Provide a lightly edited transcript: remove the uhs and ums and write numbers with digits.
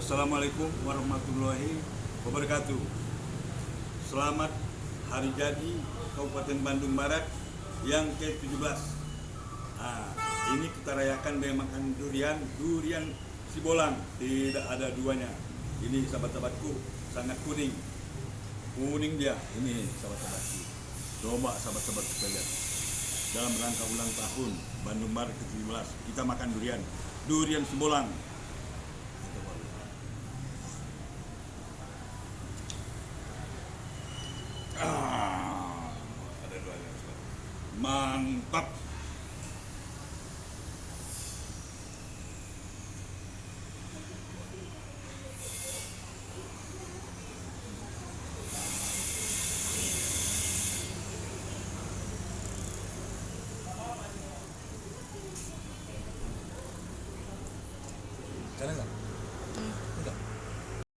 Assalamualaikum warahmatullahi wabarakatuh. Selamat Hari Jadi Kabupaten Bandung Barat yang ke-17. Ini kita rayakan dengan makan durian Sibolang, tidak ada duanya. Ini sahabat-sahabatku sangat kuning dia. Ini sahabat-sahabatku. Coba sahabat-sahabat sekalian. Dalam rangka ulang tahun Bandung Barat ke-17, kita makan durian Sibolang. Ada duanya. Mantap. Karena nggak?